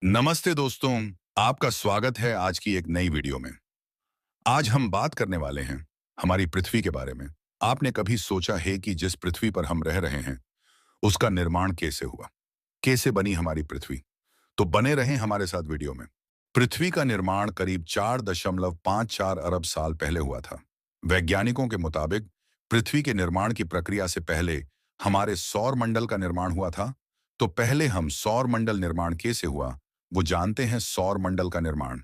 नमस्ते दोस्तों, आपका स्वागत है आज की एक नई वीडियो में। आज हम बात करने वाले हैं हमारी पृथ्वी के बारे में। आपने कभी सोचा है कि जिस पृथ्वी पर हम रह रहे हैं, उसका निर्माण कैसे हुआ? कैसे बनी हमारी पृथ्वी? तो बने रहें हमारे साथ वीडियो में। पृथ्वी का निर्माण करीब 4.54 अरब साल पहले हुआ था। वैज्ञानिकों के मुताबिक पृथ्वी के निर्माण की प्रक्रिया से पहले हमारे सौर मंडल का निर्माण हुआ था। तो पहले हम सौर मंडल निर्माण कैसे हुआ, वो जानते हैं। सौर मंडल का निर्माण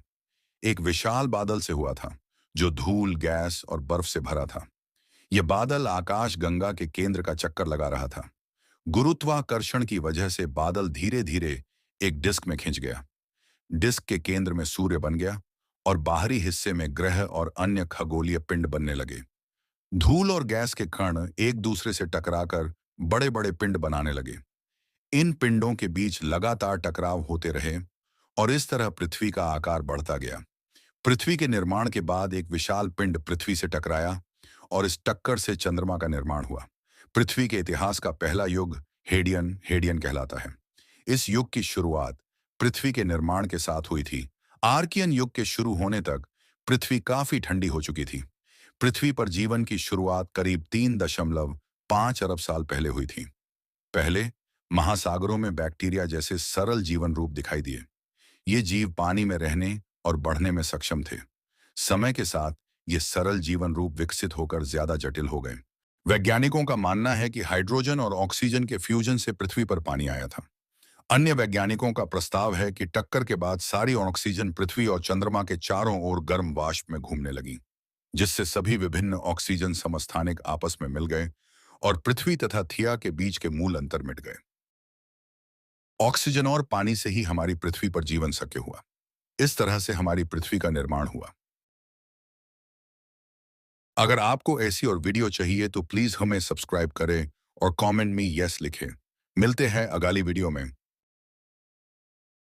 एक विशाल बादल से हुआ था, जो धूल, गैस और बर्फ से भरा था। यह बादल आकाश गंगा के केंद्र का चक्कर लगा रहा था। गुरुत्वाकर्षण की वजह से बादल धीरे धीरे एक डिस्क में खिंच गया। डिस्क के केंद्र में सूर्य बन गया और बाहरी हिस्से में ग्रह और अन्य खगोलीय पिंड बनने लगे। धूल और गैस के कण एक दूसरे से टकराकर बड़े बड़े पिंड बनाने लगे। इन पिंडों के बीच लगातार टकराव होते रहे और इस तरह पृथ्वी का आकार बढ़ता गया। पृथ्वी के निर्माण के बाद एक विशाल पिंड पृथ्वी से टकराया और इस टक्कर से चंद्रमा का निर्माण हुआ। पृथ्वी के इतिहास का पहला युग हेडियन हेडियन कहलाता है। इस युग की शुरुआत पृथ्वी के निर्माण के साथ हुई थी। आर्कियन युग के शुरू होने तक पृथ्वी काफी ठंडी हो चुकी थी। पृथ्वी पर जीवन की शुरुआत करीब 3.5 अरब साल पहले हुई थी। पहले महासागरों में बैक्टीरिया जैसे सरल जीवन रूप दिखाई दिए। ये जीव पानी में रहने और बढ़ने में सक्षम थे। समय के साथ ये सरल जीवन रूप विकसित होकर ज्यादा जटिल हो गए। वैज्ञानिकों का मानना है कि हाइड्रोजन और ऑक्सीजन के फ्यूजन से पृथ्वी पर पानी आया था। अन्य वैज्ञानिकों का प्रस्ताव है कि टक्कर के बाद सारी ऑक्सीजन पृथ्वी और चंद्रमा के चारों ओर गर्म वाष्प में घूमने लगी, जिससे सभी विभिन्न ऑक्सीजन समस्थानिक आपस में मिल गए और पृथ्वी तथा थिया के बीच के मूल अंतर मिट गए। ऑक्सीजन और पानी से ही हमारी पृथ्वी पर जीवन शक्य हुआ। इस तरह से हमारी पृथ्वी का निर्माण हुआ। अगर आपको ऐसी और वीडियो चाहिए तो प्लीज हमें सब्सक्राइब करें और कमेंट में यस लिखें। मिलते हैं अगली वीडियो में।